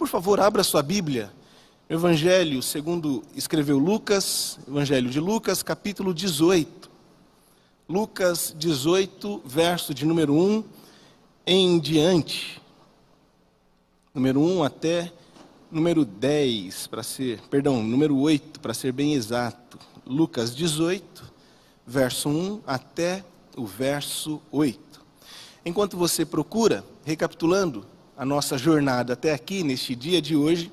Por favor, abra sua Bíblia. Evangelho segundo escreveu Lucas, Evangelho de Lucas, capítulo 18. Lucas 18, verso de número 1 em diante. Número 1 até número 10, número 8, para ser bem exato. Lucas 18, verso 1 até o verso 8. Enquanto você procura, recapitulando a nossa jornada até aqui, neste dia de hoje,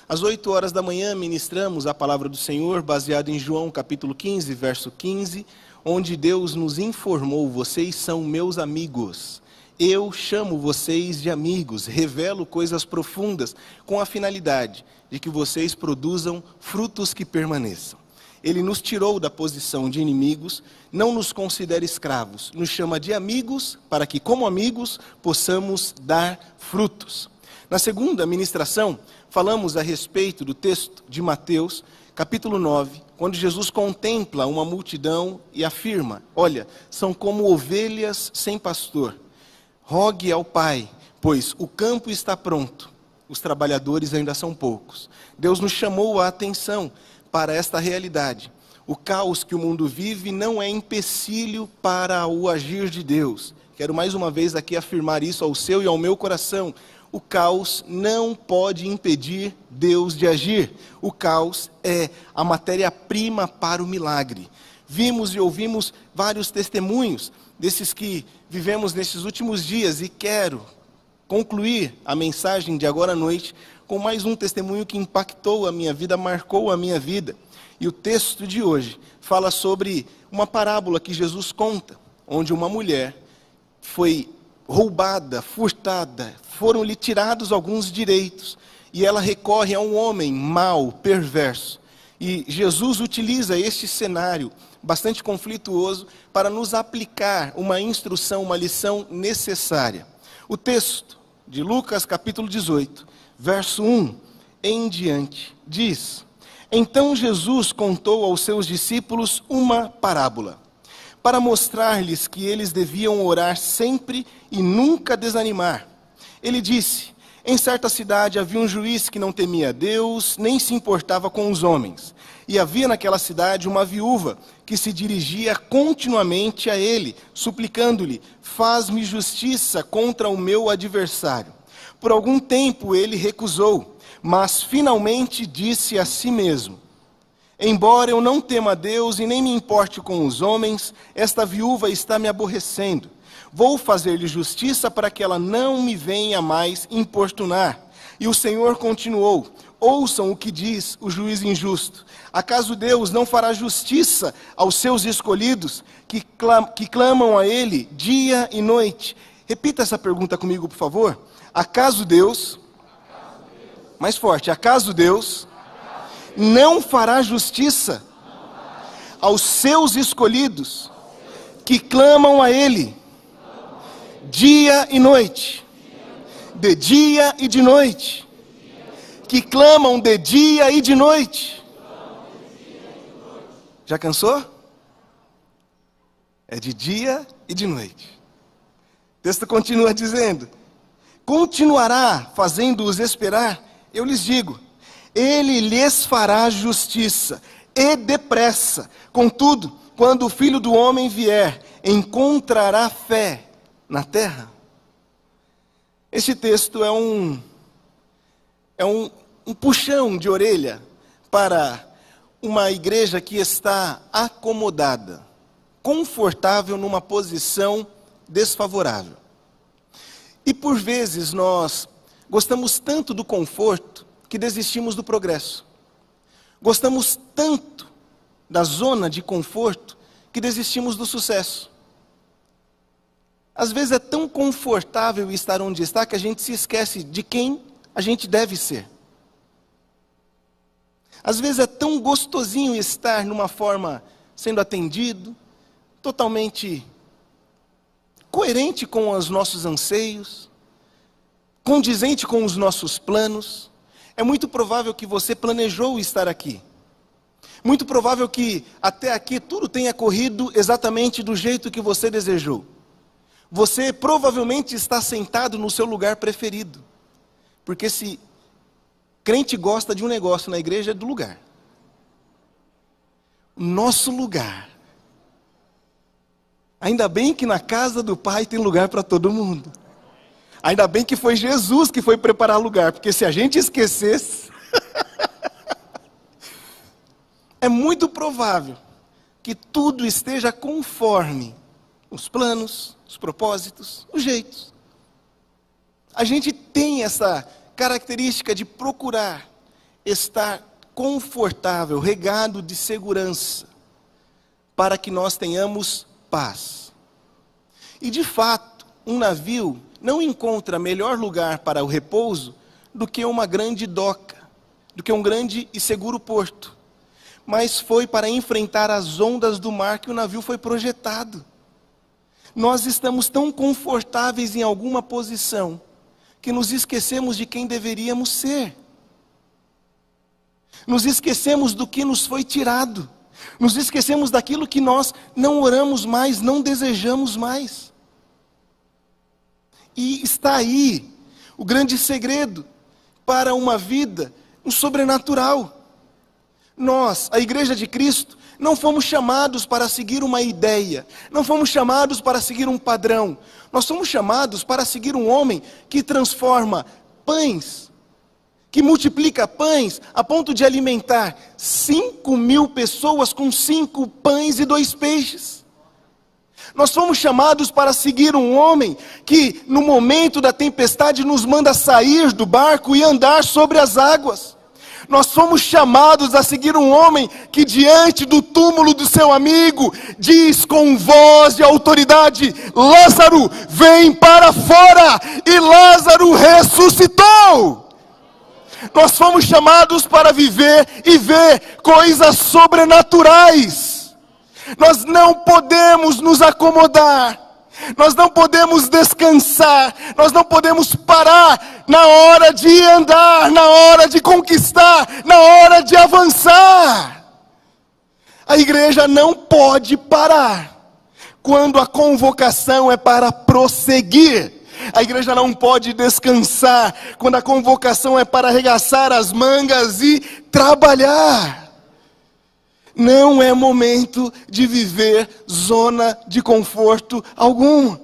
às 8 horas da manhã ministramos a palavra do Senhor, baseado em João capítulo 15, verso 15, onde Deus nos informou: vocês são meus amigos. Eu chamo vocês de amigos, revelo coisas profundas, com a finalidade de que vocês produzam frutos que permaneçam. Ele nos tirou da posição de inimigos, não nos considera escravos, nos chama de amigos, para que, como amigos, possamos dar frutos. Na segunda ministração, falamos a respeito do texto de Mateus, capítulo 9, quando Jesus contempla uma multidão e afirma: olha, são como ovelhas sem pastor. Rogue ao Pai, pois o campo está pronto, os trabalhadores ainda são poucos. Deus nos chamou a atenção para esta realidade. O caos que o mundo vive não é empecilho para o agir de Deus. Quero mais uma vez aqui afirmar isso ao seu e ao meu coração. O caos não pode impedir Deus de agir. O caos é a matéria-prima para o milagre. Vimos e ouvimos vários testemunhos desses que vivemos nesses últimos dias, e quero concluir a mensagem de agora à noite com mais um testemunho que impactou a minha vida, marcou a minha vida. E o texto de hoje fala sobre uma parábola que Jesus conta, onde uma mulher foi roubada, furtada, foram-lhe tirados alguns direitos, e ela recorre a um homem mau, perverso. E Jesus utiliza este cenário bastante conflituoso para nos aplicar uma instrução, uma lição necessária. O texto de Lucas capítulo 18, verso 1 em diante, diz: então Jesus contou aos seus discípulos uma parábola, para mostrar-lhes que eles deviam orar sempre e nunca desanimar. Ele disse: em certa cidade havia um juiz que não temia a Deus, nem se importava com os homens. E havia naquela cidade uma viúva que se dirigia continuamente a ele, suplicando-lhe: faz-me justiça contra o meu adversário. Por algum tempo ele recusou, mas finalmente disse a si mesmo: embora eu não tema a Deus e nem me importe com os homens, esta viúva está me aborrecendo. Vou fazer-lhe justiça para que ela não me venha mais importunar. E o Senhor continuou: ouçam o que diz o juiz injusto. Acaso Deus não fará justiça aos seus escolhidos, que clamam a Ele dia e noite? Repita essa pergunta comigo, por favor. Acaso Deus, mais forte, acaso Deus não fará justiça aos seus escolhidos, que clamam a Ele dia e noite, de dia e de noite, que clamam de dia e de noite? Já cansou? É de dia e de noite. O texto continua dizendo: continuará fazendo-os esperar, eu lhes digo, Ele lhes fará justiça, e depressa. Contudo, quando o Filho do Homem vier, encontrará fé na terra? Este texto é um puxão de orelha para uma igreja que está acomodada, confortável numa posição desfavorável. E por vezes nós gostamos tanto do conforto que desistimos do progresso. Gostamos tanto da zona de conforto que desistimos do sucesso. Às vezes é tão confortável estar onde está que a gente se esquece de quem a gente deve ser. Às vezes é tão gostosinho estar numa forma sendo atendido, totalmente coerente com os nossos anseios, condizente com os nossos planos. É muito provável que você planejou estar aqui. Muito provável que até aqui tudo tenha corrido exatamente do jeito que você desejou. Você provavelmente está sentado no seu lugar preferido. Porque se Crente gosta de um negócio na igreja, é do lugar. Nosso lugar. Ainda bem que na casa do Pai tem lugar para todo mundo. Ainda bem que foi Jesus que foi preparar lugar, porque se a gente esquecesse, é muito provável que tudo esteja conforme os planos, os propósitos, os jeitos. A gente tem essa característica de procurar estar confortável, regado de segurança, para que nós tenhamos paz. E de fato, um navio não encontra melhor lugar para o repouso do que uma grande doca, do que um grande e seguro porto. Mas foi para enfrentar as ondas do mar que o navio foi projetado. Nós estamos tão confortáveis em alguma posição, que nos esquecemos de quem deveríamos ser. Nos esquecemos do que nos foi tirado. Nos esquecemos daquilo que nós não oramos mais, não desejamos mais. E está aí o grande segredo para uma vida, um sobrenatural. Nós, a Igreja de Cristo, não fomos chamados para seguir uma ideia, não fomos chamados para seguir um padrão. Nós somos chamados para seguir um homem que transforma pães, que multiplica pães a ponto de alimentar 5.000 pessoas com 5 pães e 2 peixes. Nós fomos chamados para seguir um homem que no momento da tempestade nos manda sair do barco e andar sobre as águas. Nós fomos chamados a seguir um homem que diante do túmulo do seu amigo diz com voz de autoridade: Lázaro, vem para fora! E Lázaro ressuscitou! Nós fomos chamados para viver e ver coisas sobrenaturais. Nós não podemos nos acomodar. Nós não podemos descansar, nós não podemos parar na hora de andar, na hora de conquistar, na hora de avançar. A igreja não pode parar quando a convocação é para prosseguir. A igreja não pode descansar quando a convocação é para arregaçar as mangas e trabalhar. Não é momento de viver zona de conforto algum.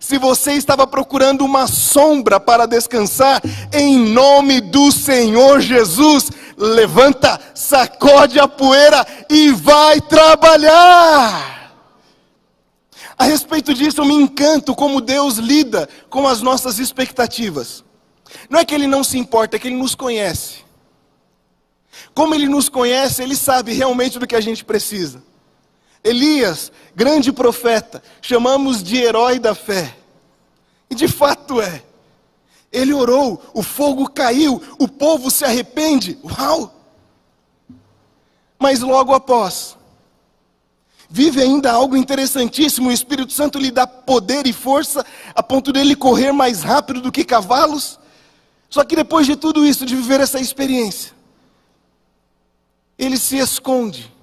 Se você estava procurando uma sombra para descansar, em nome do Senhor Jesus, levanta, sacode a poeira e vai trabalhar. A respeito disso, eu me encanto como Deus lida com as nossas expectativas. Não é que Ele não se importa, é que Ele nos conhece. Como Ele nos conhece, Ele sabe realmente do que a gente precisa. Elias, grande profeta, chamamos de herói da fé. E de fato é. Ele orou, o fogo caiu, o povo se arrepende. Uau! Mas logo após, vive ainda algo interessantíssimo. O Espírito Santo lhe dá poder e força a ponto dele correr mais rápido do que cavalos. Só que depois de tudo isso, de viver essa experiência, ele se esconde.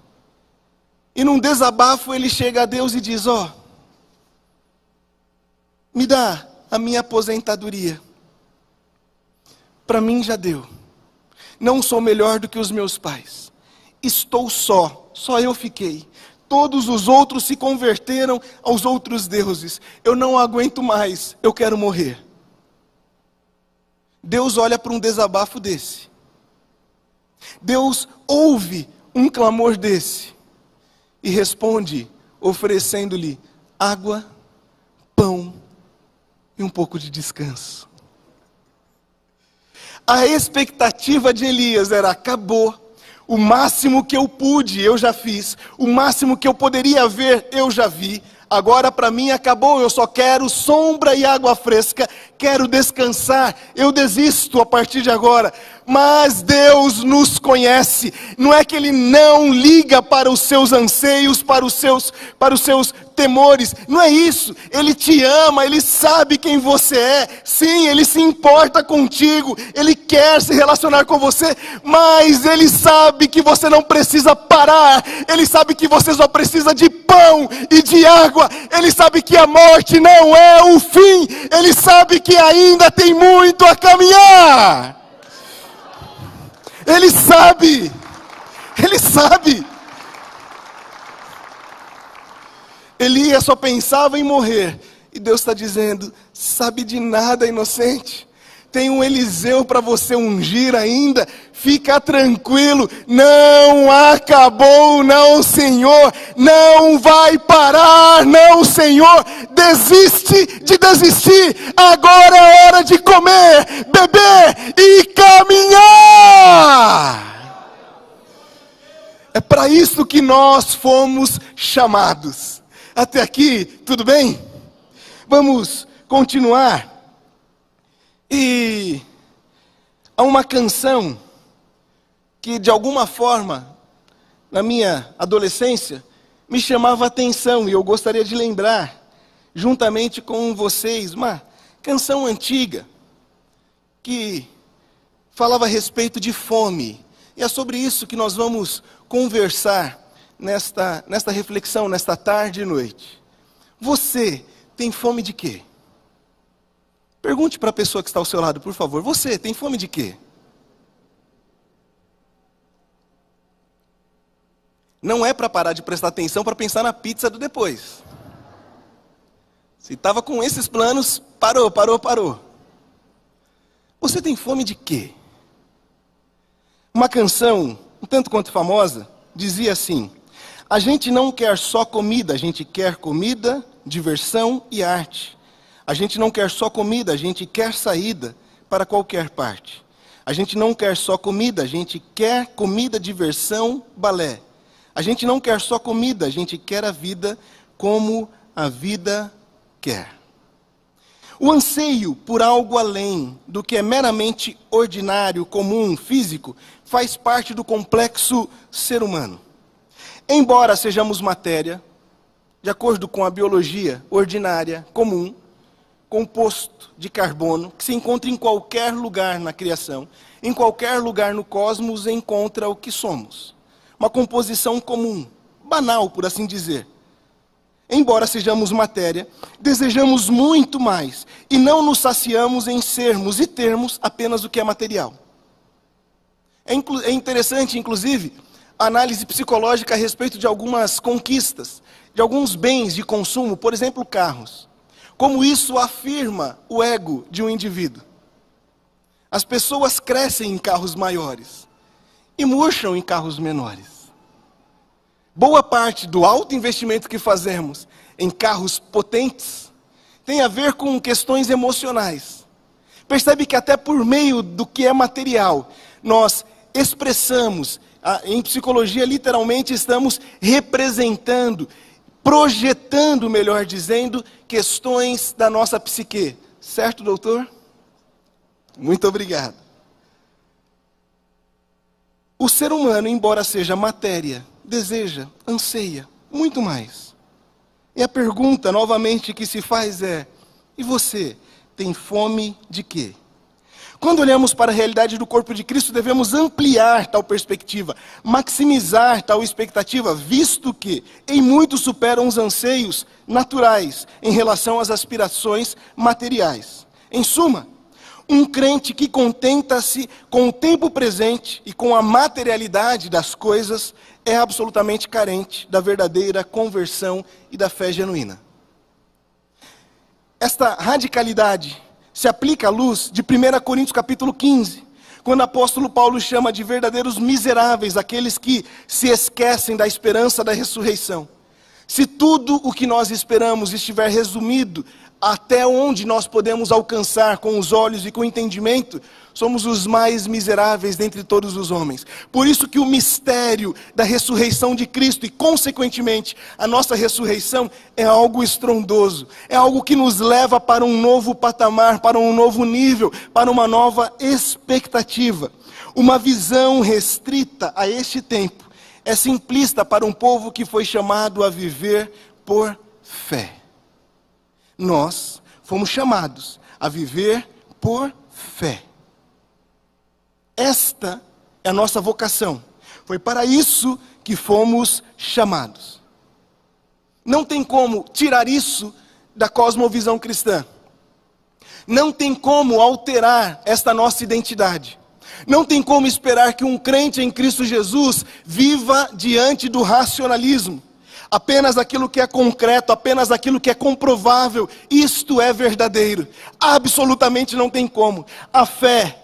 E num desabafo ele chega a Deus e diz: ó, me dá a minha aposentadoria. Para mim já deu. Não sou melhor do que os meus pais. Estou só eu fiquei. Todos os outros se converteram aos outros deuses. Eu não aguento mais, eu quero morrer. Deus olha para um desabafo desse. Deus ouve um clamor desse e responde oferecendo-lhe água, pão e um pouco de descanso. A expectativa de Elias era: acabou, o máximo que eu pude eu já fiz, o máximo que eu poderia ver eu já vi. Agora para mim acabou, eu só quero sombra e água fresca, quero descansar, eu desisto a partir de agora. Mas Deus nos conhece, não é que Ele não liga para os seus anseios, para os seus temores, não é isso. Ele te ama, Ele sabe quem você é, sim, Ele se importa contigo, Ele quer se relacionar com você, mas Ele sabe que você não precisa parar, Ele sabe que você só precisa de pão e de água, Ele sabe que a morte não é o fim, Ele sabe que ainda tem muito a caminhar. Ele sabe. Ele sabe. Elias só pensava em morrer. E Deus está dizendo: sabe de nada, inocente. Tem um Eliseu para você ungir ainda. Fica tranquilo. Não acabou, não, Senhor. Não vai parar, não, Senhor. Desiste de desistir. Agora é hora de comer, beber e caminhar. É para isso que nós fomos chamados. Até aqui, tudo bem? Vamos continuar. E há uma canção que de alguma forma, na minha adolescência, me chamava a atenção, e eu gostaria de lembrar, juntamente com vocês, uma canção antiga, que falava a respeito de fome. E é sobre isso que nós vamos conversar nesta reflexão, nesta tarde e noite. Você tem fome de quê? Pergunte para a pessoa que está ao seu lado, por favor. Você tem fome de quê? Não é para parar de prestar atenção para pensar na pizza do depois. Se estava com esses planos, parou. Você tem fome de quê? Uma canção, um tanto quanto famosa, dizia assim: a gente não quer só comida, a gente quer comida, diversão e arte. A gente não quer só comida, a gente quer saída para qualquer parte. A gente não quer só comida, a gente quer comida, diversão, balé. A gente não quer só comida, a gente quer a vida como a vida quer. O anseio por algo além do que é meramente ordinário, comum, físico, faz parte do complexo ser humano. Embora sejamos matéria, de acordo com a biologia ordinária, comum, composto de carbono, que se encontra em qualquer lugar na criação, em qualquer lugar no cosmos, encontra o que somos. Uma composição comum, banal, por assim dizer. Embora sejamos matéria, desejamos muito mais, e não nos saciamos em sermos e termos apenas o que é material. É interessante, inclusive, a análise psicológica a respeito de algumas conquistas, de alguns bens de consumo, por exemplo, carros. Como isso afirma o ego de um indivíduo. As pessoas crescem em carros maiores e murcham em carros menores. Boa parte do alto investimento que fazemos em carros potentes tem a ver com questões emocionais. Percebe que até por meio do que é material, nós expressamos, em psicologia literalmente estamos representando, projetando, melhor dizendo, questões da nossa psique. Certo, doutor? Muito obrigado. O ser humano, embora seja matéria, deseja, anseia muito mais. E a pergunta, novamente, que se faz é: e você tem fome de quê? Quando olhamos para a realidade do corpo de Cristo, devemos ampliar tal perspectiva, maximizar tal expectativa, visto que em muito superam os anseios naturais em relação às aspirações materiais. Em suma, um crente que contenta-se com o tempo presente e com a materialidade das coisas é absolutamente carente da verdadeira conversão e da fé genuína. Esta radicalidade se aplica à luz de 1 Coríntios capítulo 15, quando o apóstolo Paulo chama de verdadeiros miseráveis aqueles que se esquecem da esperança da ressurreição. Se tudo o que nós esperamos estiver resumido até onde nós podemos alcançar com os olhos e com o entendimento, somos os mais miseráveis dentre todos os homens. Por isso que o mistério da ressurreição de Cristo e, consequentemente, a nossa ressurreição é algo estrondoso. É algo que nos leva para um novo patamar, para um novo nível, para uma nova expectativa. Uma visão restrita a este tempo é simplista para um povo que foi chamado a viver por fé. Nós fomos chamados a viver por fé. Esta é a nossa vocação. Foi para isso que fomos chamados. Não tem como tirar isso da cosmovisão cristã. Não tem como alterar esta nossa identidade. Não tem como esperar que um crente em Cristo Jesus viva diante do racionalismo. Apenas aquilo que é concreto, apenas aquilo que é comprovável, isto é verdadeiro. Absolutamente não tem como. A fé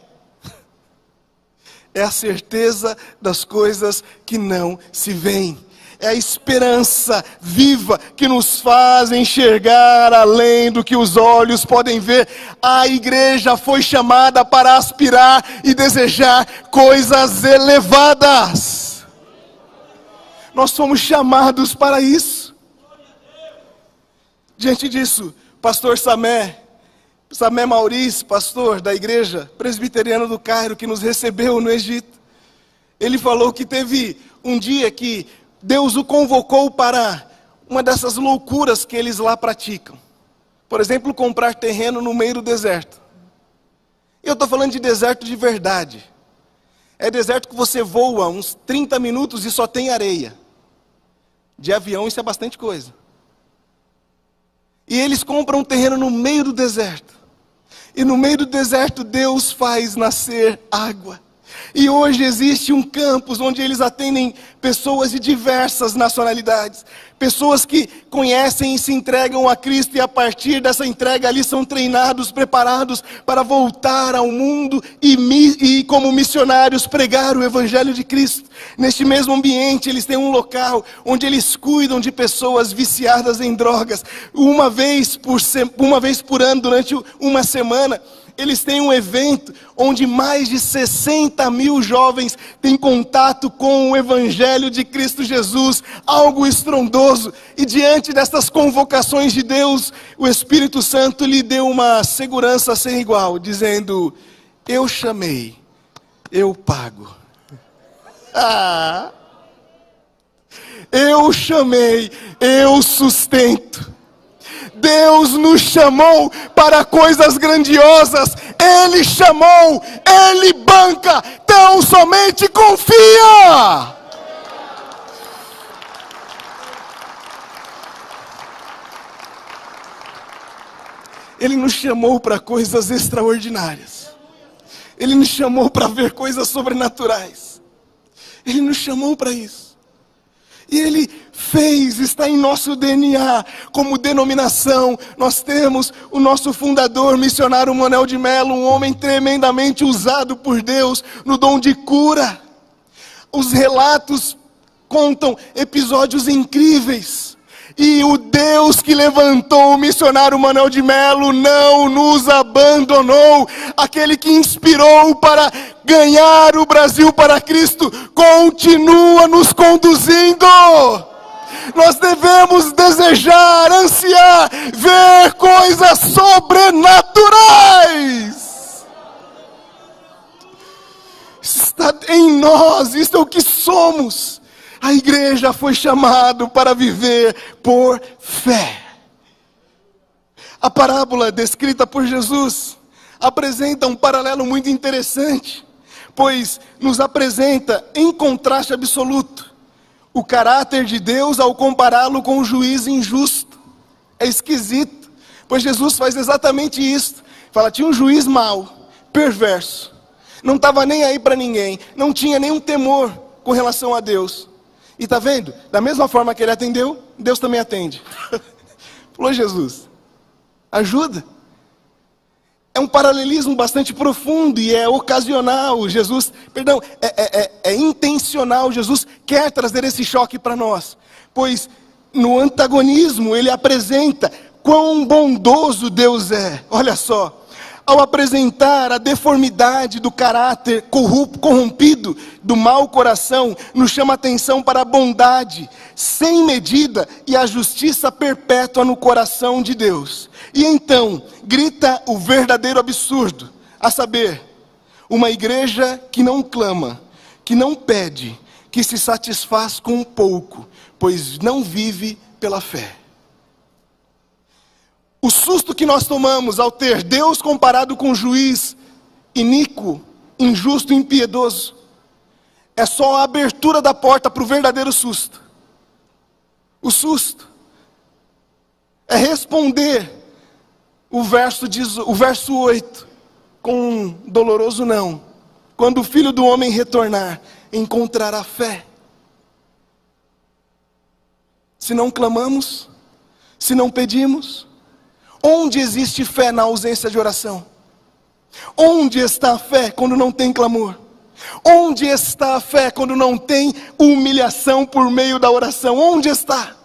é a certeza das coisas que não se veem. É a esperança viva que nos faz enxergar além do que os olhos podem ver. A igreja foi chamada para aspirar e desejar coisas elevadas. Nós somos chamados para isso. Diante disso, pastor Samé Maurício, pastor da igreja presbiteriana do Cairo, que nos recebeu no Egito, ele falou que teve um dia que Deus o convocou para uma dessas loucuras que eles lá praticam. Por exemplo, comprar terreno no meio do deserto. Eu estou falando de deserto de verdade. É deserto que você voa uns 30 minutos e só tem areia. De avião isso é bastante coisa. E eles compram um terreno no meio do deserto. E no meio do deserto Deus faz nascer água. E hoje existe um campus onde eles atendem pessoas de diversas nacionalidades. Pessoas que conhecem e se entregam a Cristo, e a partir dessa entrega ali são treinados, preparados para voltar ao mundo e como missionários pregar o Evangelho de Cristo. Neste mesmo ambiente eles têm um local onde eles cuidam de pessoas viciadas em drogas. Uma vez por ano, durante uma semana, eles têm um evento onde mais de 60 mil jovens têm contato com o Evangelho de Cristo Jesus, algo estrondoso. E diante dessas convocações de Deus, o Espírito Santo lhe deu uma segurança sem igual, dizendo: eu chamei, eu pago. Eu chamei, eu sustento. Deus nos chamou para coisas grandiosas. Ele chamou, Ele banca. Tão somente confia. Ele nos chamou para coisas extraordinárias. Ele nos chamou para ver coisas sobrenaturais. Ele nos chamou para isso. E Ele fez, está em nosso DNA, como denominação. Nós temos o nosso fundador, missionário Manuel de Melo, um homem tremendamente usado por Deus no dom de cura. Os relatos contam episódios incríveis. E o Deus que levantou o missionário Manuel de Melo não nos abandonou. Aquele que inspirou para ganhar o Brasil para Cristo continua nos conduzindo. Nós devemos desejar, ansiar, ver coisas sobrenaturais. Está em nós, isto é o que somos. A igreja foi chamada para viver por fé. A parábola descrita por Jesus apresenta um paralelo muito interessante, pois nos apresenta em contraste absoluto o caráter de Deus ao compará-lo com um juiz injusto. É esquisito, pois Jesus faz exatamente isso. Fala, tinha um juiz mau, perverso, não estava nem aí para ninguém, não tinha nenhum temor com relação a Deus. E está vendo? Da mesma forma que ele atendeu, Deus também atende. Falou Jesus, ajuda. É um paralelismo bastante profundo e é ocasional. É intencional. Jesus quer trazer esse choque para nós. Pois no antagonismo ele apresenta quão bondoso Deus é. Olha só. Ao apresentar a deformidade do caráter corrompido do mau coração, nos chama atenção para a bondade sem medida e a justiça perpétua no coração de Deus. E então, grita o verdadeiro absurdo, a saber, uma igreja que não clama, que não pede, que se satisfaz com um pouco, pois não vive pela fé. O susto que nós tomamos ao ter Deus comparado com um juiz iníquo, injusto e impiedoso, é só a abertura da porta para o verdadeiro susto. O susto é responder o verso 8 com um doloroso não, quando o Filho do Homem retornar, encontrará fé? Se não clamamos, se não pedimos, onde existe fé na ausência de oração? Onde está a fé quando não tem clamor? Onde está a fé quando não tem humilhação por meio da oração? Onde está?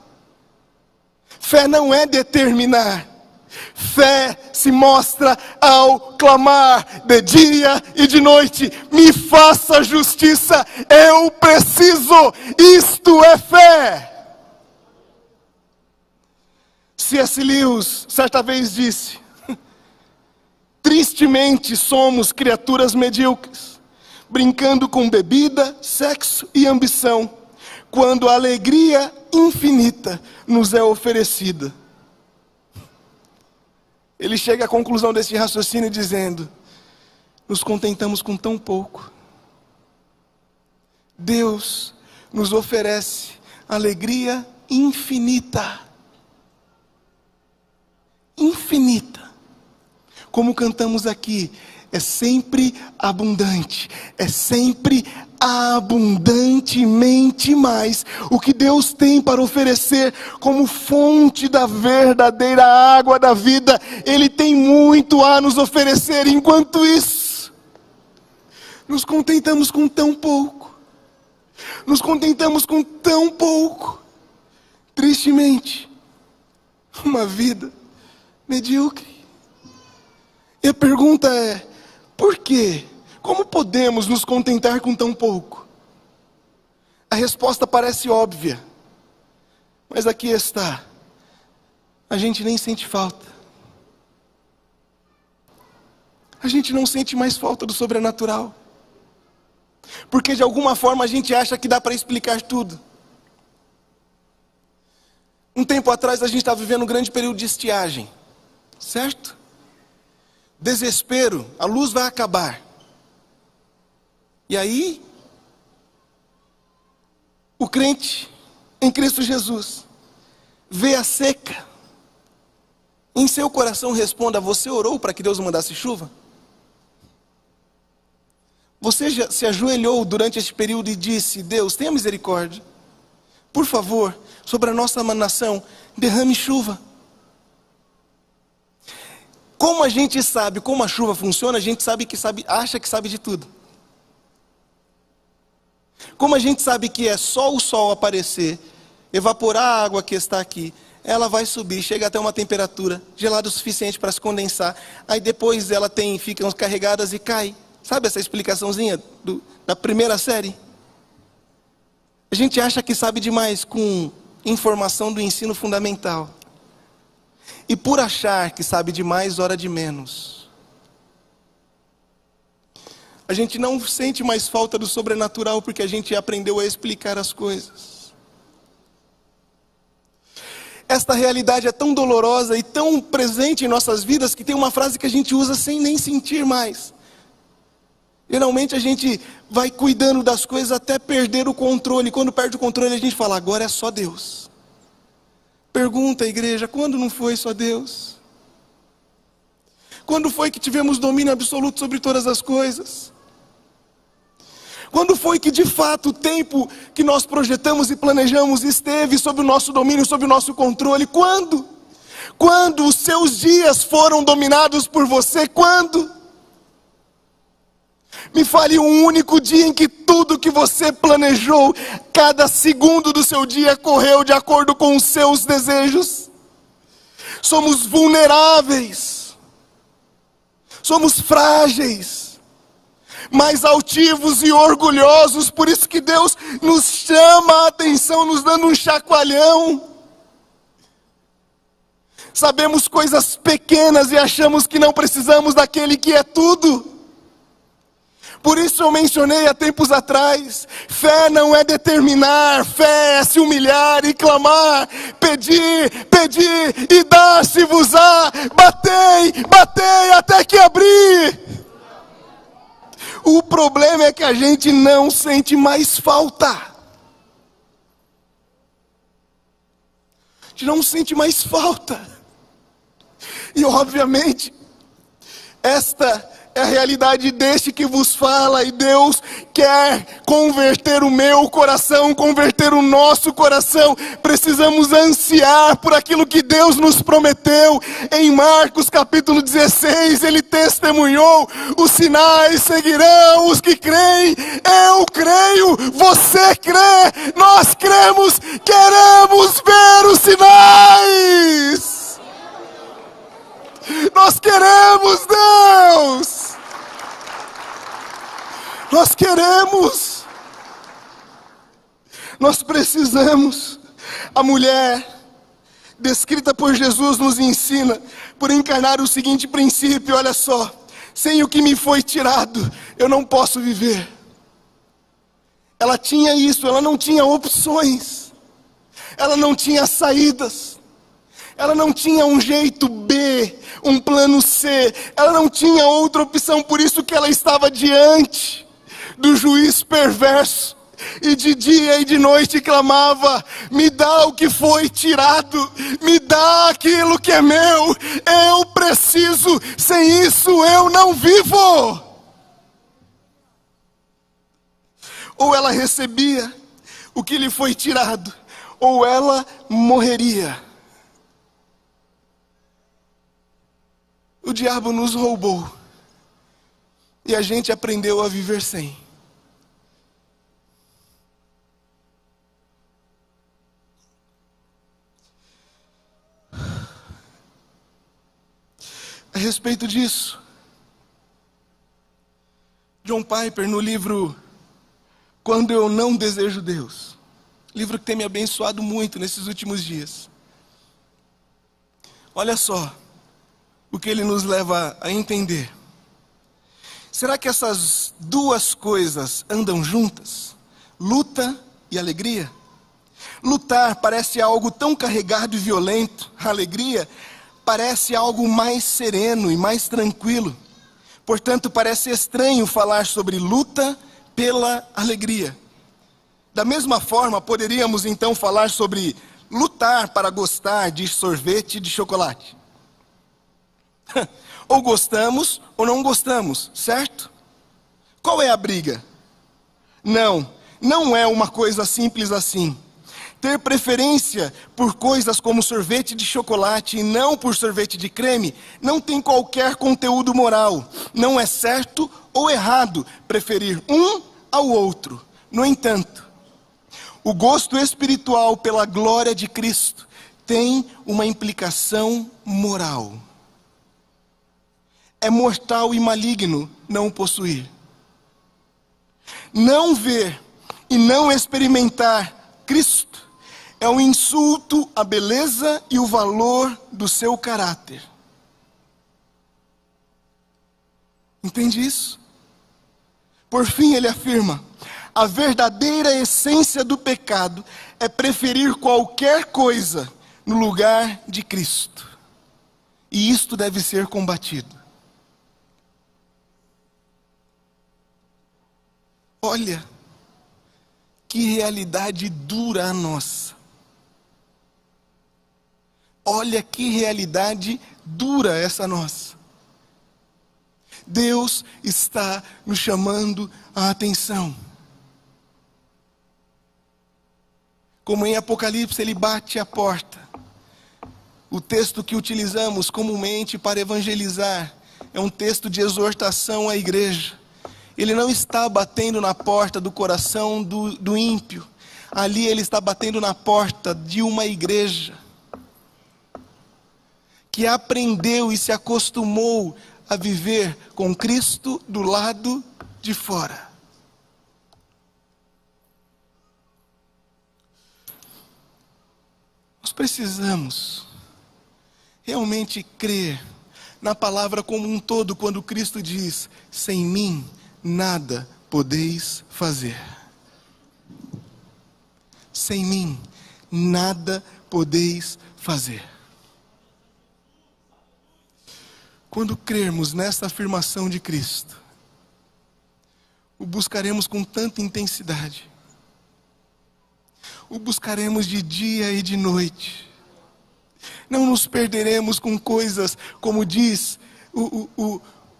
Fé não é determinar. Fé se mostra ao clamar de dia e de noite: me faça justiça, eu preciso. Isto é fé. C.S. Lewis certa vez disse: tristemente somos criaturas medíocres, brincando com bebida, sexo e ambição, quando a alegria infinita nos é oferecida. Ele chega à conclusão desse raciocínio dizendo: nos contentamos com tão pouco. Deus nos oferece alegria infinita. Infinita. Como cantamos aqui, é sempre abundante, é sempre abundantemente mais o que Deus tem para oferecer como fonte da verdadeira água da vida. Ele tem muito a nos oferecer. Enquanto isso, nos contentamos com tão pouco. Nos contentamos com tão pouco. Tristemente, uma vida medíocre. E a pergunta é: por quê? Como podemos nos contentar com tão pouco? A resposta parece óbvia, mas aqui está: a gente nem sente falta. A gente não sente mais falta do sobrenatural, porque de alguma forma a gente acha que dá para explicar tudo. Um tempo atrás a gente estava vivendo um grande período de estiagem, certo? Desespero, a luz vai acabar. E aí, o crente em Cristo Jesus vê a seca. Em seu coração responda: você orou para que Deus mandasse chuva? Você já se ajoelhou durante este período e disse: Deus, tenha misericórdia, por favor, sobre a nossa nação, derrame chuva. Como a gente sabe como a chuva funciona? A gente acha que sabe de tudo. Como a gente sabe que é só o sol aparecer, evaporar a água que está aqui, ela vai subir, chega até uma temperatura gelada o suficiente para se condensar, aí depois ela ficam carregadas e cai. Sabe essa explicaçãozinha da primeira série? A gente acha que sabe demais com informação do ensino fundamental. E por achar que sabe demais, ora de menos. A gente não sente mais falta do sobrenatural porque a gente aprendeu a explicar as coisas. Esta realidade é tão dolorosa e tão presente em nossas vidas que tem uma frase que a gente usa sem nem sentir mais. Geralmente a gente vai cuidando das coisas até perder o controle. Quando perde o controle a gente fala: agora é só Deus. Pergunta, igreja: quando não foi só Deus? Quando foi que tivemos domínio absoluto sobre todas as coisas? Quando foi que de fato o tempo que nós projetamos e planejamos esteve sob o nosso domínio, sob o nosso controle? Quando? Quando os seus dias foram dominados por você? Quando? Me fale um único dia em que tudo que você planejou, cada segundo do seu dia correu de acordo com os seus desejos. Somos vulneráveis, somos frágeis, mas altivos e orgulhosos. Por isso que Deus nos chama a atenção, nos dando um chacoalhão. Sabemos coisas pequenas e achamos que não precisamos daquele que é tudo. Por isso eu mencionei há tempos atrás: fé não é determinar, fé é se humilhar e clamar, pedir e dar-se-vos-á, batei até que abrir. O problema é que a gente não sente mais falta. A gente não sente mais falta. E obviamente, esta é a realidade deste que vos fala, e Deus quer converter o meu coração, converter o nosso coração. Precisamos ansiar por aquilo que Deus nos prometeu. Em Marcos capítulo 16, ele testemunhou: os sinais seguirão os que creem. Eu creio, você crê, nós cremos, queremos ver os sinais. Nós queremos, Deus. Nós queremos. Nós precisamos. A mulher descrita por Jesus nos ensina por encarnar o seguinte princípio: olha só, sem o que me foi tirado, eu não posso viver. Ela tinha isso, ela não tinha opções, ela não tinha saídas, ela não tinha um jeito B, um plano C, ela não tinha outra opção. Por isso que ela estava diante do juiz perverso, e de dia e de noite clamava: me dá o que foi tirado, me dá aquilo que é meu, eu preciso, sem isso eu não vivo. Ou ela recebia o que lhe foi tirado, ou ela morreria. O diabo nos roubou, e a gente aprendeu a viver sem. A respeito disso, John Piper, no livro Quando Eu Não Desejo Deus, livro que tem me abençoado muito nesses últimos dias, olha só o que ele nos leva a entender. Será que essas duas coisas andam juntas? Luta e alegria? Lutar parece algo tão carregado e violento. A alegria parece algo mais sereno e mais tranquilo. Portanto, parece estranho falar sobre luta pela alegria. Da mesma forma, poderíamos então falar sobre lutar para gostar de sorvete de chocolate. Ou gostamos ou não gostamos, certo? Qual é a briga? Não é uma coisa simples assim. Ter preferência por coisas como sorvete de chocolate e não por sorvete de creme não tem qualquer conteúdo moral. Não é certo ou errado preferir um ao outro. No entanto, o gosto espiritual pela glória de Cristo tem uma implicação moral. É mortal e maligno não o possuir. Não ver e não experimentar Cristo é um insulto à beleza e o valor do seu caráter. Entende isso? Por fim, ele afirma: a verdadeira essência do pecado é preferir qualquer coisa no lugar de Cristo. E isto deve ser combatido. Olha, que realidade dura a nossa. Olha que realidade dura essa nossa. Deus está nos chamando a atenção. Como em Apocalipse, ele bate a porta. O texto que utilizamos comumente para evangelizar é um texto de exortação à igreja. Ele não está batendo na porta do coração do ímpio. Ali ele está batendo na porta de uma igreja que aprendeu e se acostumou a viver com Cristo do lado de fora. Nós precisamos realmente crer na palavra como um todo, quando Cristo diz: sem mim nada podeis fazer. Sem mim nada podeis fazer. Quando crermos nessa afirmação de Cristo, o buscaremos com tanta intensidade, o buscaremos de dia e de noite. Não nos perderemos com coisas como diz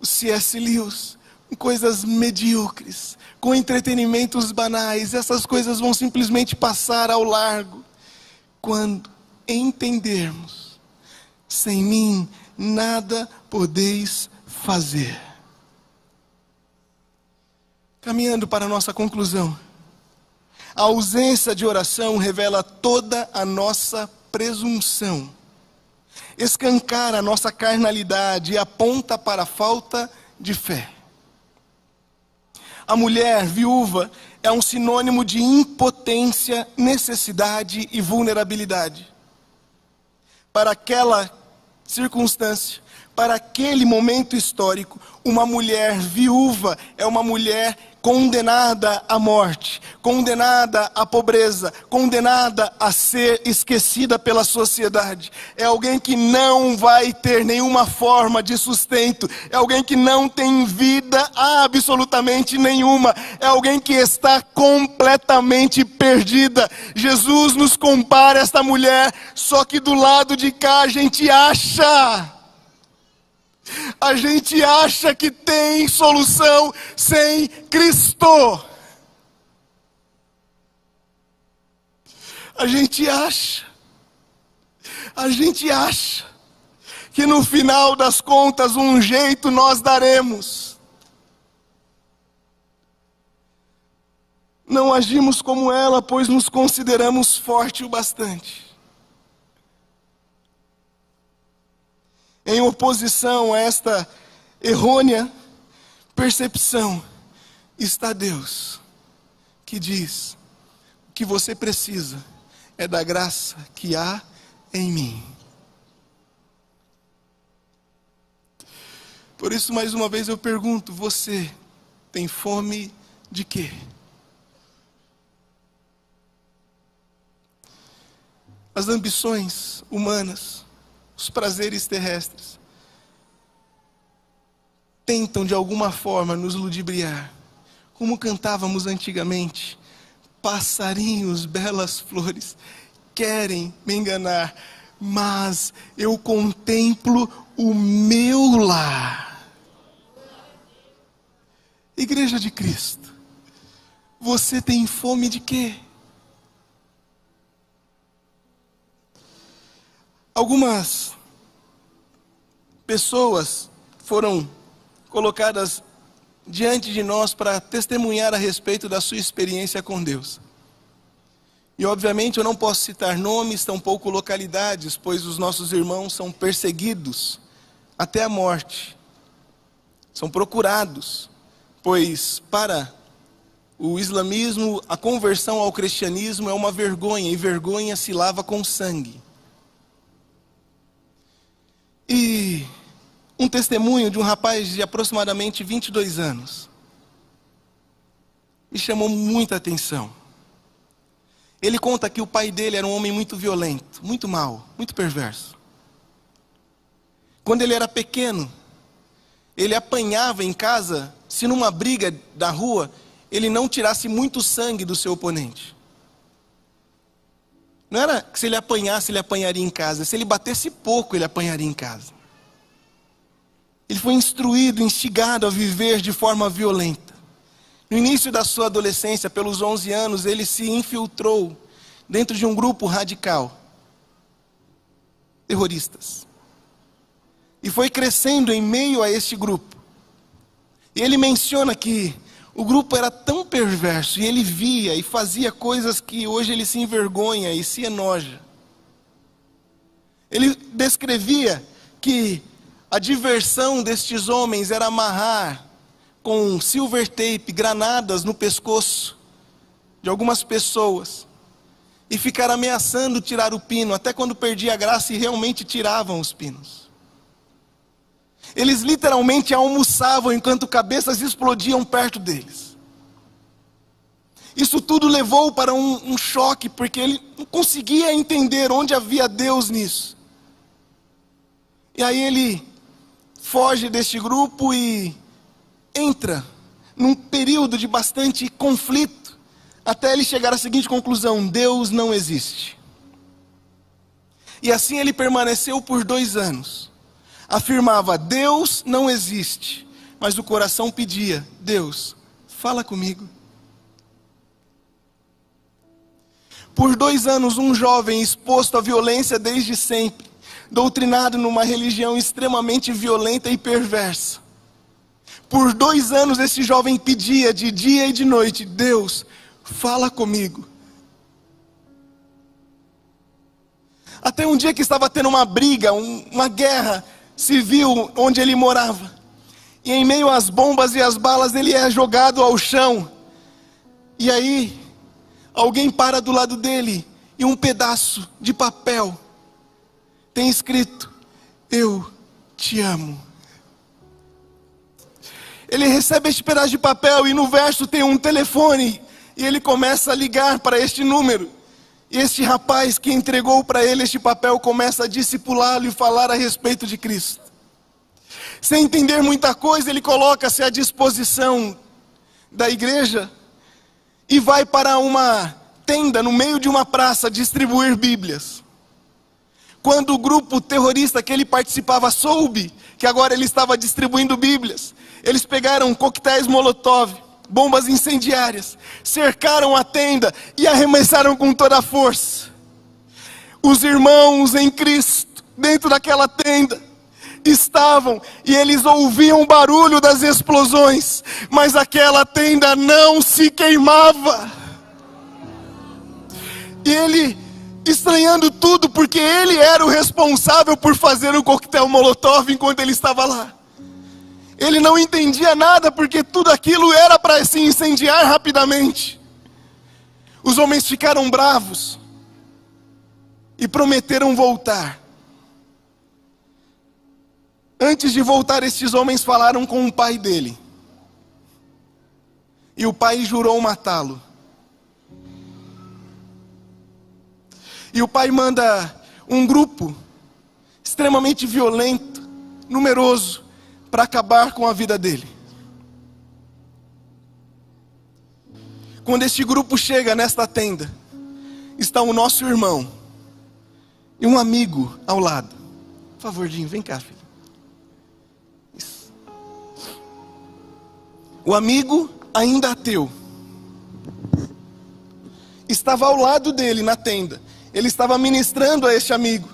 o C.S. Lewis, com coisas medíocres, com entretenimentos banais. Essas coisas vão simplesmente passar ao largo. Quando entendermos, sem mim nada podeis fazer. Caminhando para a nossa conclusão. A ausência de oração revela toda a nossa presunção. Escancara a nossa carnalidade e aponta para a falta de fé. A mulher viúva é um sinônimo de impotência, necessidade e vulnerabilidade. Para aquela circunstância, para aquele momento histórico, uma mulher viúva é uma mulher condenada à morte, condenada à pobreza, condenada a ser esquecida pela sociedade. É alguém que não vai ter nenhuma forma de sustento, é alguém que não tem vida absolutamente nenhuma, é alguém que está completamente perdida. Jesus nos compara a esta mulher, só que do lado de cá a gente acha que tem solução sem Cristo. A gente acha que no final das contas um jeito nós daremos. Não agimos como ela, pois nos consideramos forte o bastante. Em oposição a esta errônea percepção, está Deus, que diz: o que você precisa é da graça que há em mim. Por isso, mais uma vez eu pergunto, você tem fome de quê? As ambições humanas, os prazeres terrestres, tentam de alguma forma nos ludibriar. Como cantávamos antigamente, passarinhos, belas flores, querem me enganar, mas eu contemplo o meu lar. Igreja de Cristo, você tem fome de quê? Algumas pessoas foram colocadas diante de nós para testemunhar a respeito da sua experiência com Deus. E obviamente eu não posso citar nomes, tampouco localidades, pois os nossos irmãos são perseguidos até a morte. São procurados, pois para o islamismo a conversão ao cristianismo é uma vergonha, e vergonha se lava com sangue. E um testemunho de um rapaz de aproximadamente 22 anos me chamou muita atenção. Ele conta que o pai dele era um homem muito violento, muito mau, muito perverso. Quando ele era pequeno, ele apanhava em casa, se numa briga da rua, ele não tirasse muito sangue do seu oponente. Não era que se ele apanhasse, ele apanharia em casa. Se ele batesse pouco, ele apanharia em casa. Ele foi instruído, instigado a viver de forma violenta. No início da sua adolescência, pelos 11 anos, ele se infiltrou dentro de um grupo radical. Terroristas. E foi crescendo em meio a este grupo. E ele menciona que o grupo era tão perverso, e ele via e fazia coisas que hoje ele se envergonha e se enoja. Ele descrevia que a diversão destes homens era amarrar com silver tape, granadas no pescoço de algumas pessoas e ficar ameaçando tirar o pino, até quando perdia a graça e realmente tiravam os pinos. Eles literalmente almoçavam enquanto cabeças explodiam perto deles. Isso tudo levou para um choque, porque ele não conseguia entender onde havia Deus nisso. E aí ele foge deste grupo e entra num período de bastante conflito, até ele chegar à seguinte conclusão: Deus não existe. E assim ele permaneceu por 2 anos. Afirmava: Deus não existe. mas o coração pedia: Deus, fala comigo. Por 2 anos, um jovem exposto à violência desde sempre, doutrinado numa religião extremamente violenta e perversa. Por 2 anos esse jovem pedia de dia e de noite: Deus, fala comigo. Até um dia que estava tendo uma briga, uma guerra civil onde ele morava. E em meio às bombas e às balas ele é jogado ao chão. E aí alguém para do lado dele e um pedaço de papel tem escrito: eu te amo. Ele recebe este pedaço de papel e no verso tem um telefone. E ele começa a ligar para este número. E este rapaz que entregou para ele este papel começa a discipulá-lo e falar a respeito de Cristo. Sem entender muita coisa, ele coloca-se à disposição da igreja e vai para uma tenda no meio de uma praça distribuir Bíblias. Quando o grupo terrorista que ele participava soube que agora ele estava distribuindo Bíblias, eles pegaram coquetéis Molotov, bombas incendiárias, cercaram a tenda e arremessaram com toda a força. Os irmãos em Cristo, dentro daquela tenda, estavam e eles ouviam o barulho das explosões, mas aquela tenda não se queimava. E ele, estranhando tudo, porque ele era o responsável por fazer o coquetel Molotov enquanto ele estava lá. Ele não entendia nada, porque tudo aquilo era para se incendiar rapidamente. Os homens ficaram bravos e prometeram voltar. Antes de voltar, estes homens falaram com o pai dele. E o pai jurou matá-lo. E o pai manda um grupo extremamente violento, numeroso, para acabar com a vida dele. Quando este grupo chega nesta tenda, está o nosso irmão e um amigo ao lado. Por favor, Dinho, vem cá, filho. Isso. O amigo, ainda ateu, estava ao lado dele na tenda. Ele estava ministrando a este amigo.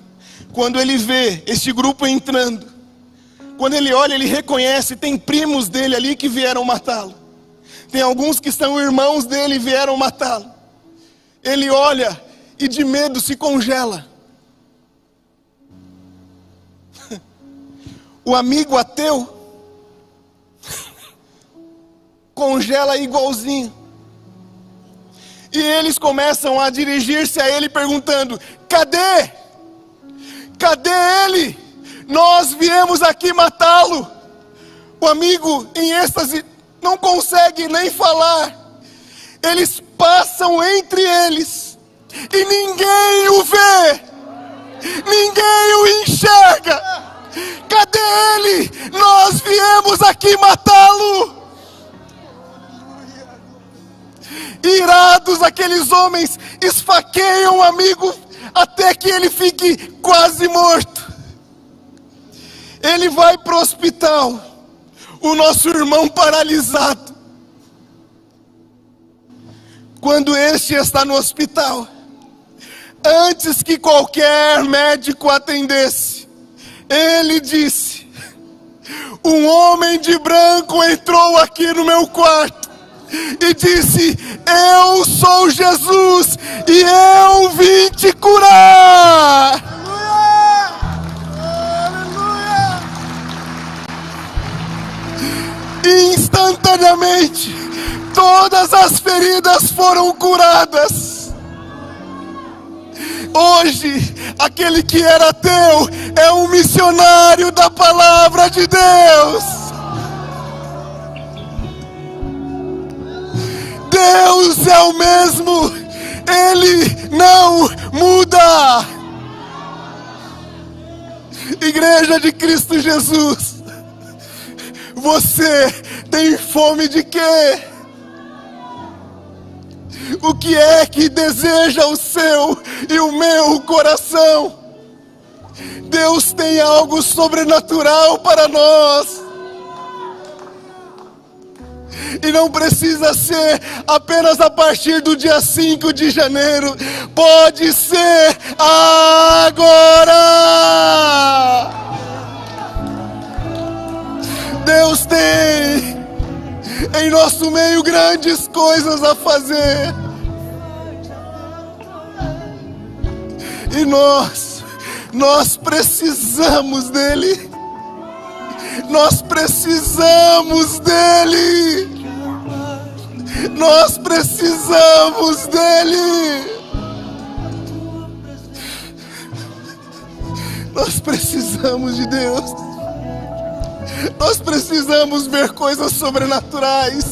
Quando ele vê este grupo entrando, quando ele olha, ele reconhece, tem primos dele ali que vieram matá-lo. Tem alguns que são irmãos dele e vieram matá-lo. Ele olha e de medo se congela. O amigo ateu congela igualzinho. E eles começam a dirigir-se a ele perguntando: cadê? Cadê ele? Nós viemos aqui matá-lo. O amigo, em êxtase, não consegue nem falar. Eles passam entre eles e ninguém o vê, ninguém o enxerga. Cadê ele? Nós viemos aqui matá-lo. Irados, aqueles homens esfaqueiam o amigo até que ele fique quase morto. Ele vai para o hospital, o nosso irmão paralisado. Quando este está no hospital, antes que qualquer médico atendesse, ele disse: um homem de branco entrou aqui no meu quarto e disse: eu sou Jesus e eu vim te curar. Instantaneamente, todas as feridas foram curadas. Hoje, aquele que era ateu é um missionário da palavra de Deus. Deus é o mesmo, Ele não muda. Igreja de Cristo Jesus, você tem fome de quê? O que é que deseja o seu e o meu coração? Deus tem algo sobrenatural para nós. E não precisa ser apenas a partir do dia 5 de janeiro. Pode ser agora. Deus tem em nosso meio grandes coisas a fazer. E nós precisamos dele. Nós precisamos dele. Nós precisamos dele. Nós precisamos de Deus. Nós precisamos ver coisas sobrenaturais.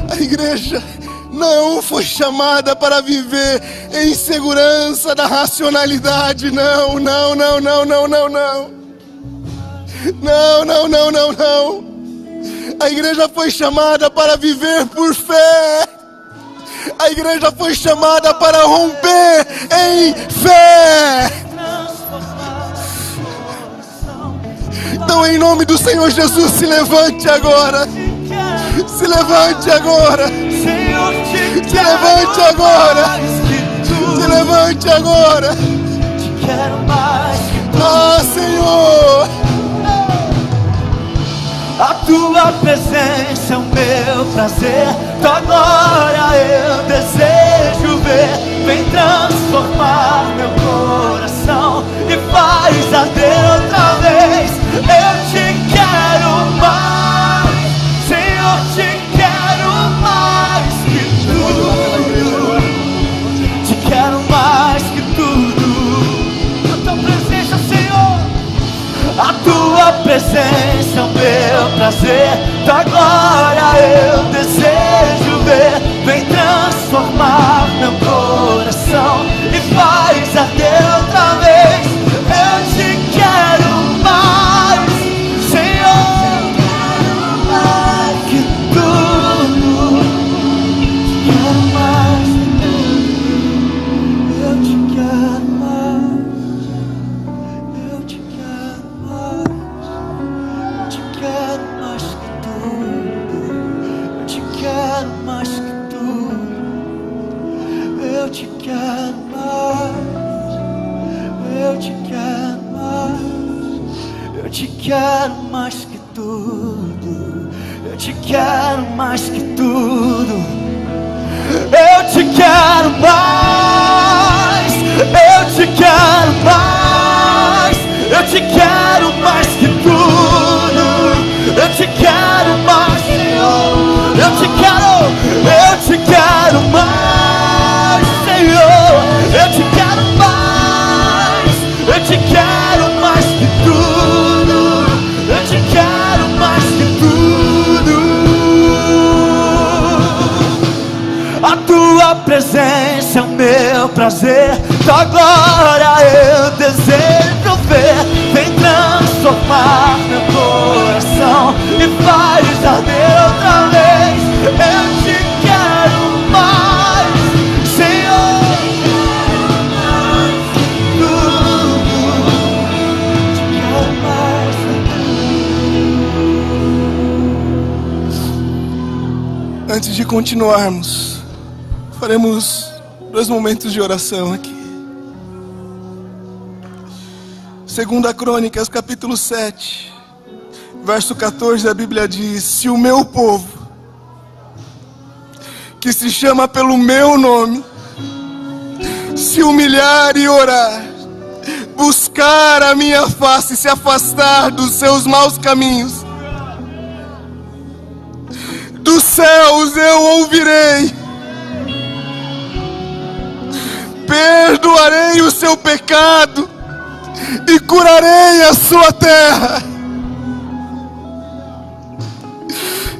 A igreja não foi chamada para viver em segurança da racionalidade. Não. Não. A igreja foi chamada para viver por fé. A igreja foi chamada para romper em fé. Então, em nome do Senhor Jesus, se levante agora. Se levante agora. Se levante agora. Se levante agora. Ah, Senhor. A tua presença é o meu prazer. Tua glória eu desejo ver. Vem transformar meu coração e faz arder outra vez. Eu te quero mais, Senhor, te quero mais que tudo. Te quero mais que tudo. A tua presença, Senhor. A tua presença é o meu prazer. Tua glória eu desejo ver. Vem transformar meu coração e faz arder outra vez. Eu te quero mais, Senhor, mais que tudo. Te quero mais que tudo. Eu te quero mais. Eu te quero mais. Eu te quero mais que tudo. Eu te quero mais que tudo. Eu te quero mais. Eu te quero mais. Eu te quero mais que tudo. Eu te quero mais que tudo. Eu te quero mais. Eu te quero mais. Eu te quero mais que tudo. Eu te quero mais, Senhor. Eu te quero mais, Senhor. Eu te quero mais. Eu te quero mais que tudo. Eu te quero mais que tudo. A tua presença é o meu prazer. Tua glória eu desejo ver. Vem transformar meu coração e faz arder outra vez. Eu te quero mais, Senhor. Te quero mais. Antes de continuarmos, faremos 2 momentos de oração aqui. 2 Crônicas, capítulo 7, verso 14, a Bíblia diz: se o meu povo, que se chama pelo meu nome, se humilhar e orar, buscar a minha face e se afastar dos seus maus caminhos, dos céus eu ouvirei, perdoarei o seu pecado e curarei a sua terra.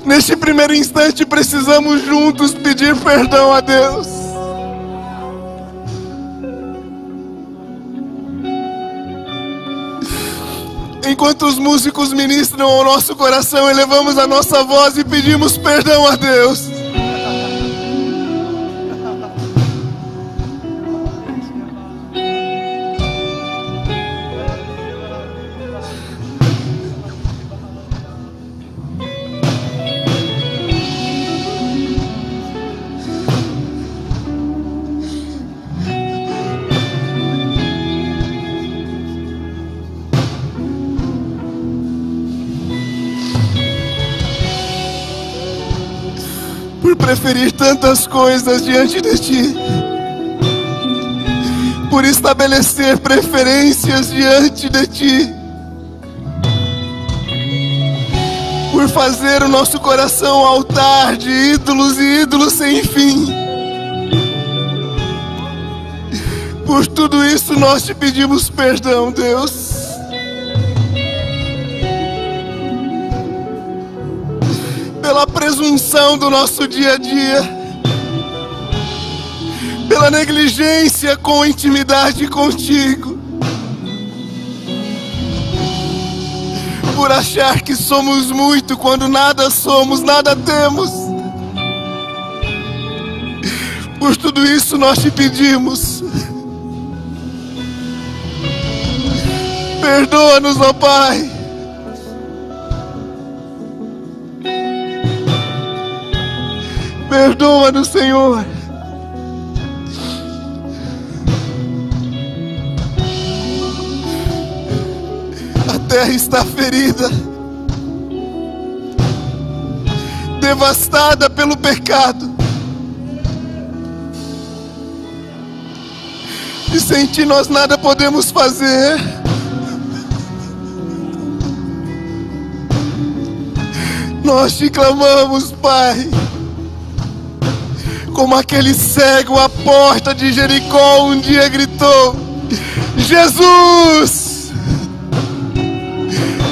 Neste primeiro instante precisamos juntos pedir perdão a Deus. Enquanto os músicos ministram ao nosso coração, elevamos a nossa voz e pedimos perdão a Deus. por preferir tantas coisas diante de Ti, por estabelecer preferências diante de Ti, por fazer o nosso coração altar de ídolos e ídolos sem fim. Por tudo isso nós Te pedimos perdão, Deus. Pela presunção do nosso dia a dia, pela negligência com intimidade contigo, por achar que somos muito quando nada somos, nada temos. Por tudo isso nós Te pedimos, perdoa-nos, ó Pai. Perdoa-nos, Senhor. A terra está ferida, devastada pelo pecado. E sem Ti nós nada podemos fazer. Nós Te clamamos, Pai, como aquele cego à porta de Jericó um dia gritou: Jesus!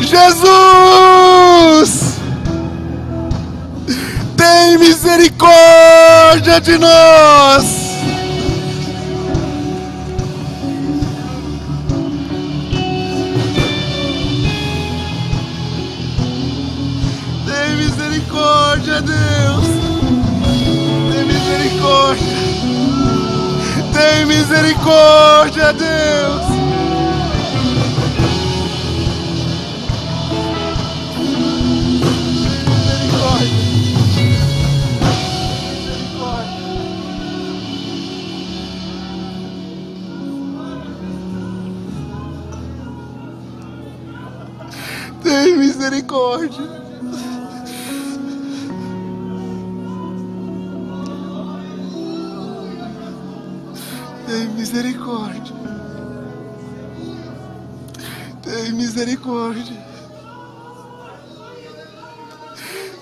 Jesus! Tem misericórdia de nós! Tem misericórdia, Deus! Tem misericórdia, Deus. Tem misericórdia. Tem misericórdia. Tem misericórdia.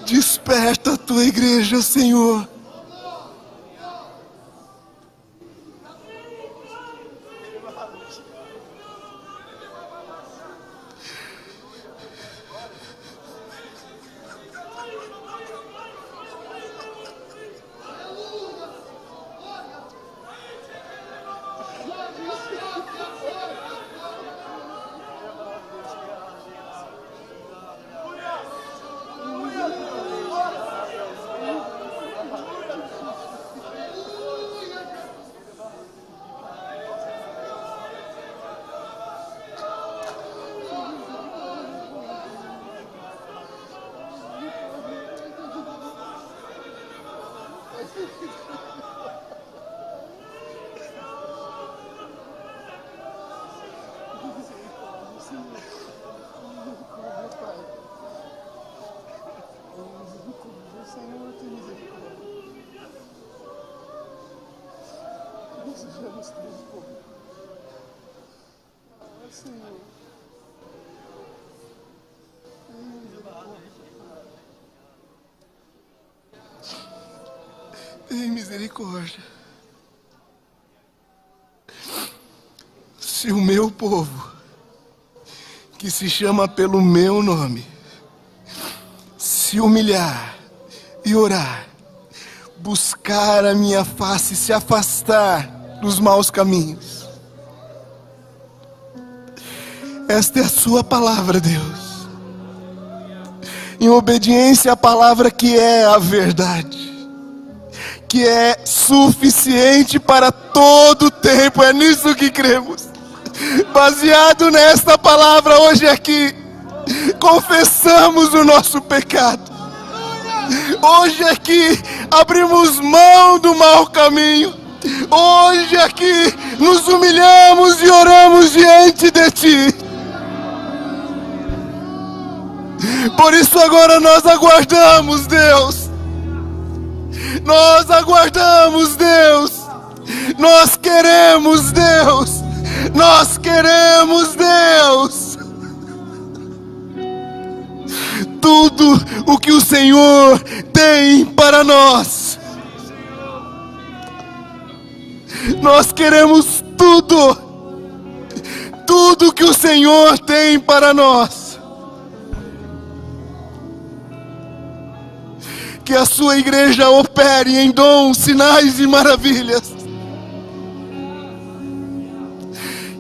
Desperta a Tua igreja, Senhor. Tem misericórdia. Se o meu povo, que se chama pelo meu nome, se humilhar e orar, buscar a minha face, se afastar dos maus caminhos. Esta é a Sua palavra, Deus. Em obediência à palavra que é a verdade, que é suficiente para todo o tempo. É nisso que cremos. Baseado nesta palavra, hoje aqui, confessamos o nosso pecado. Hoje aqui, abrimos mão do mau caminho. Hoje aqui, nos humilhamos e oramos diante de Ti. Por isso agora nós aguardamos, Deus, Nós aguardamos, Deus. Nós queremos, Deus. Nós queremos, Deus. Tudo o que o Senhor tem para nós. Nós queremos tudo. Tudo que o Senhor tem para nós. Que a sua igreja opere em dons, sinais e maravilhas.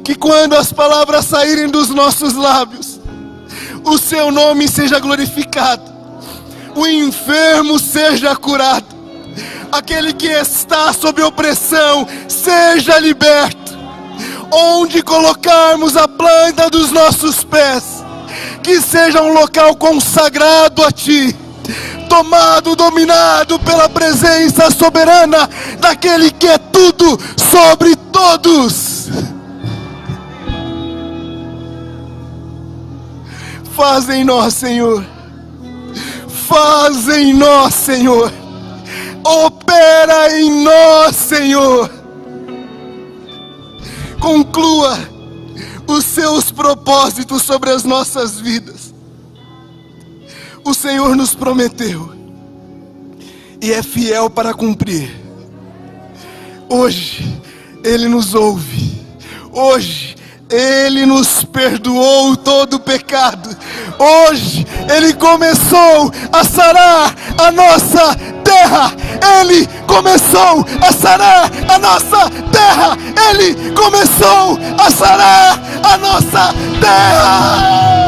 Que quando as palavras saírem dos nossos lábios, o seu nome seja glorificado, o enfermo seja curado, aquele que está sob opressão seja liberto. Onde colocarmos a planta dos nossos pés, que seja um local consagrado a Ti, tomado, dominado pela presença soberana daquele que é tudo sobre todos. Faz em nós, Senhor. Faz em nós, Senhor. Opera em nós, Senhor. Conclua os seus propósitos sobre as nossas vidas. O Senhor nos prometeu e é fiel para cumprir. Hoje Ele nos ouve. Hoje Ele nos perdoou todo o pecado. Hoje Ele começou a sarar a nossa terra. Ele começou a sarar a nossa terra. Ele começou a sarar a nossa terra.